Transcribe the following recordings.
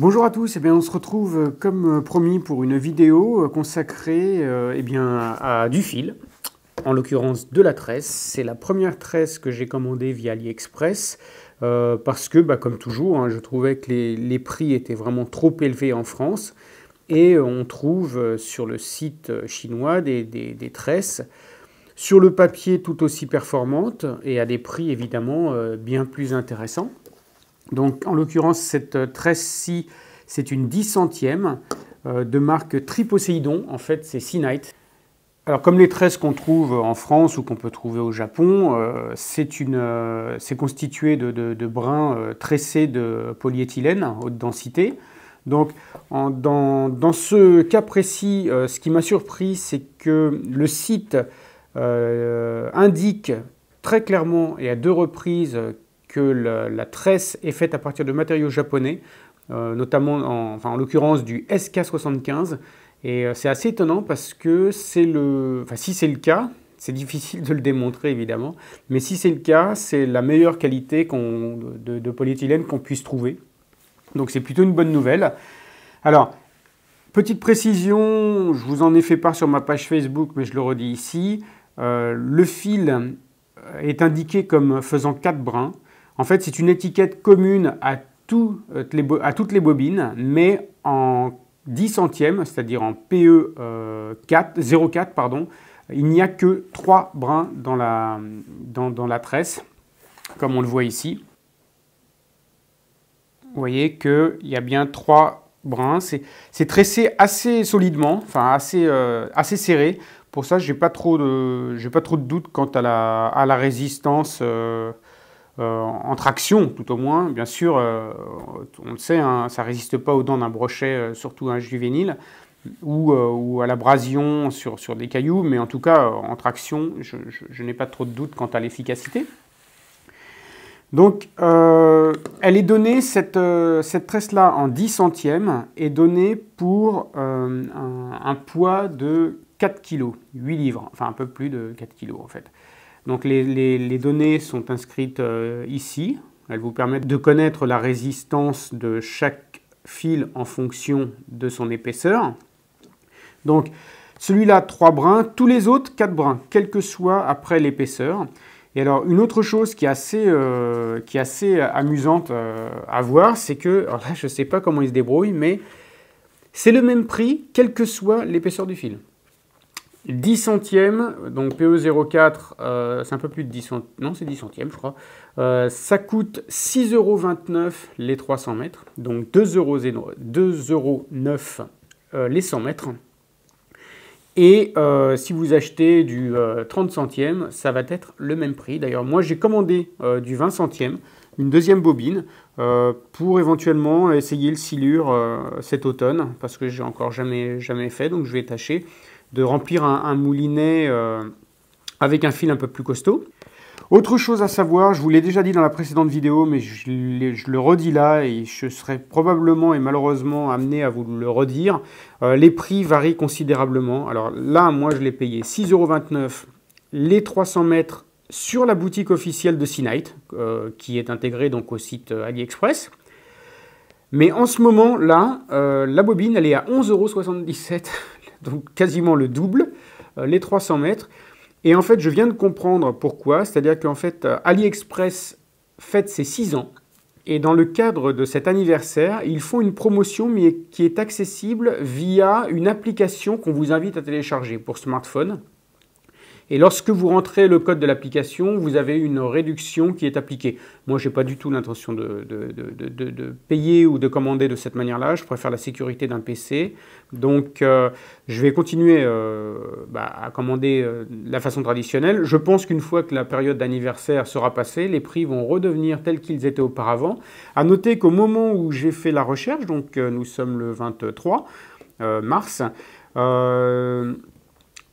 Bonjour à tous, on se retrouve comme promis pour une vidéo consacrée à du fil, en l'occurrence de la tresse. C'est la première tresse que j'ai commandée via AliExpress parce que, comme toujours, je trouvais que les prix étaient vraiment trop élevés en France et on trouve sur le site chinois des tresses sur le papier tout aussi performantes et à des prix évidemment bien plus intéressants. Donc, en l'occurrence, cette tresse-ci, c'est une 10 centièmes de marque Triposéidon. En fait, c'est Seanite. Alors, comme les tresses qu'on trouve en France ou qu'on peut trouver au Japon, c'est constitué de brins tressés de polyéthylène haute densité. Donc, dans ce cas précis, ce qui m'a surpris, c'est que le site indique très clairement et à deux reprises que la tresse est faite à partir de matériaux japonais, notamment en l'occurrence du SK75. Et c'est assez étonnant parce que si c'est le cas, c'est difficile de le démontrer évidemment, mais si c'est le cas, c'est la meilleure qualité de polyéthylène qu'on puisse trouver. Donc c'est plutôt une bonne nouvelle. Alors, petite précision, je vous en ai fait part sur ma page Facebook, mais je le redis ici, le fil est indiqué comme faisant 4 brins. En fait, c'est une étiquette commune à toutes les bobines, mais en 10 centièmes, c'est-à-dire en PE 04, pardon, il n'y a que 3 brins dans la tresse, comme on le voit ici. Vous voyez qu'il y a bien 3 brins. C'est tressé assez solidement, enfin assez serré. Pour ça, j'ai pas trop de doute quant à la résistance en traction, tout au moins. Bien sûr, on le sait, ça ne résiste pas aux dents d'un brochet, surtout un juvénile, ou à l'abrasion sur des cailloux, mais en tout cas, en traction, je n'ai pas trop de doute quant à l'efficacité. Donc, elle est donnée, cette tresse-là, en 10 centièmes, est donnée pour un poids de 4 kg, 8 livres, enfin un peu plus de 4 kg en fait. Donc les données sont inscrites ici. Elles vous permettent de connaître la résistance de chaque fil en fonction de son épaisseur. Donc celui-là, 3 brins, tous les autres, 4 brins, quel que soit après l'épaisseur. Et alors une autre chose qui est assez amusante à voir, c'est que, alors là je ne sais pas comment ils se débrouillent, mais c'est le même prix, quelle que soit l'épaisseur du fil. 10 centièmes, donc PE04, c'est un peu plus de 10 centièmes, non c'est 10 centièmes je crois, ça coûte 6,29 € les 300 mètres, donc 2,09 € les 100 mètres. Et si vous achetez du 30 centièmes, ça va être le même prix. D'ailleurs, moi j'ai commandé du 20 centièmes, une deuxième bobine, pour éventuellement essayer le silure cet automne, parce que j'ai encore jamais fait, donc je vais tâcher de remplir un moulinet avec un fil un peu plus costaud. Autre chose à savoir, je vous l'ai déjà dit dans la précédente vidéo, mais je le redis là et je serai probablement et malheureusement amené à vous le redire. Les prix varient considérablement. Alors là, moi je l'ai payé 6,29 € les 300 mètres sur la boutique officielle de Seanite, qui est intégrée donc au site AliExpress. Mais en ce moment là, la bobine elle est à 11,77 €. Donc quasiment le double, les 300 mètres. Et en fait, je viens de comprendre pourquoi. C'est-à-dire qu'en fait, AliExpress fête ses 6 ans. Et dans le cadre de cet anniversaire, ils font une promotion mais qui est accessible via une application qu'on vous invite à télécharger pour smartphone. Et lorsque vous rentrez le code de l'application, vous avez une réduction qui est appliquée. Moi, je n'ai pas du tout l'intention de payer ou de commander de cette manière-là. Je préfère la sécurité d'un PC. Donc, je vais continuer à commander de la façon traditionnelle. Je pense qu'une fois que la période d'anniversaire sera passée, les prix vont redevenir tels qu'ils étaient auparavant. À noter qu'au moment où j'ai fait la recherche, donc nous sommes le 23 mars,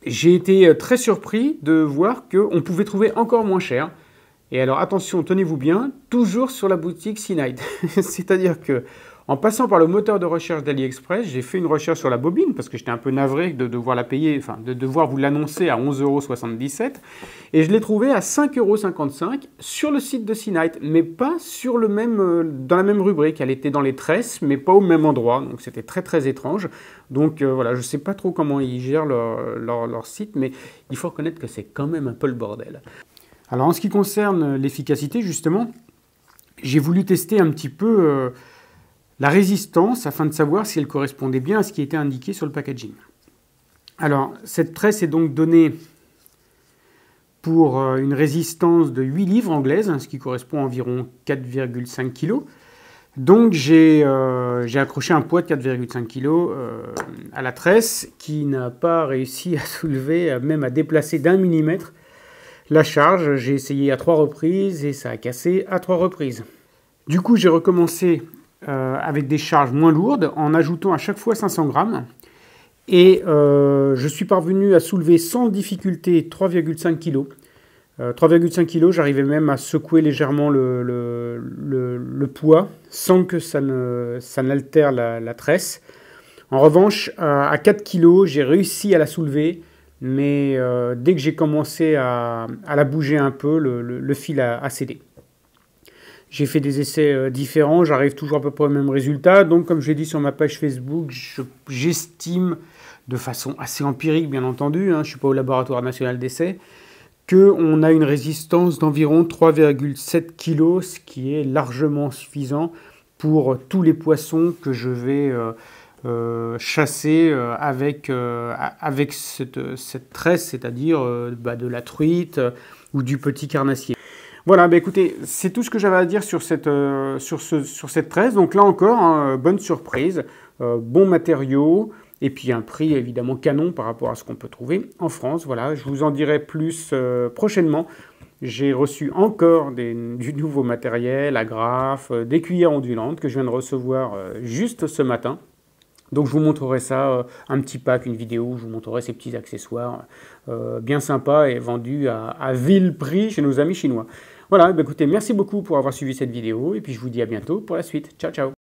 j'ai été très surpris de voir qu'on pouvait trouver encore moins cher. Et alors attention, tenez-vous bien, toujours sur la boutique Seanite. C'est-à-dire que En passant par le moteur de recherche d'AliExpress, j'ai fait une recherche sur la bobine parce que j'étais un peu navré de devoir la payer, enfin de devoir vous l'annoncer à 11,77 €. Et je l'ai trouvée à 5,55 € sur le site de Seanight, mais pas sur le même, dans la même rubrique. Elle était dans les tresses, mais pas au même endroit. Donc c'était très très étrange. Donc voilà, je ne sais pas trop comment ils gèrent leur site, mais il faut reconnaître que c'est quand même un peu le bordel. Alors en ce qui concerne l'efficacité, justement, j'ai voulu tester un petit peu la résistance afin de savoir si elle correspondait bien à ce qui était indiqué sur le packaging. Alors, cette tresse est donc donnée pour une résistance de 8 livres anglaises, ce qui correspond à environ 4,5 kg. Donc, j'ai accroché un poids de 4,5 kg à la tresse qui n'a pas réussi à soulever, même à déplacer d'1 millimètre la charge. J'ai essayé à 3 reprises et ça a cassé à 3 reprises. Du coup, j'ai recommencé avec des charges moins lourdes, en ajoutant à chaque fois 500 grammes. Et je suis parvenu à soulever sans difficulté 3,5 kg. 3,5 kg, j'arrivais même à secouer légèrement le poids sans que ça n'altère la tresse. En revanche, à 4 kg, j'ai réussi à la soulever, mais dès que j'ai commencé à la bouger un peu, le fil a cédé. J'ai fait des essais différents, j'arrive toujours à peu près au même résultat. Donc, comme je l'ai dit sur ma page Facebook, j'estime de façon assez empirique, bien entendu, je ne suis pas au laboratoire national d'essai, qu'on a une résistance d'environ 3,7 kg, ce qui est largement suffisant pour tous les poissons que je vais chasser avec cette tresse, c'est-à-dire de la truite ou du petit carnassier. Voilà, écoutez, c'est tout ce que j'avais à dire sur cette tresse. Donc là encore, bonne surprise, bon matériau, et puis un prix évidemment canon par rapport à ce qu'on peut trouver en France. Voilà, je vous en dirai plus prochainement. J'ai reçu encore du nouveau matériel, agrafes, des cuillères ondulantes que je viens de recevoir juste ce matin. Donc je vous montrerai ça, un petit pack, une vidéo où je vous montrerai ces petits accessoires bien sympas et vendus à vil prix chez nos amis chinois. Voilà, écoutez, merci beaucoup pour avoir suivi cette vidéo et puis je vous dis à bientôt pour la suite. Ciao, ciao!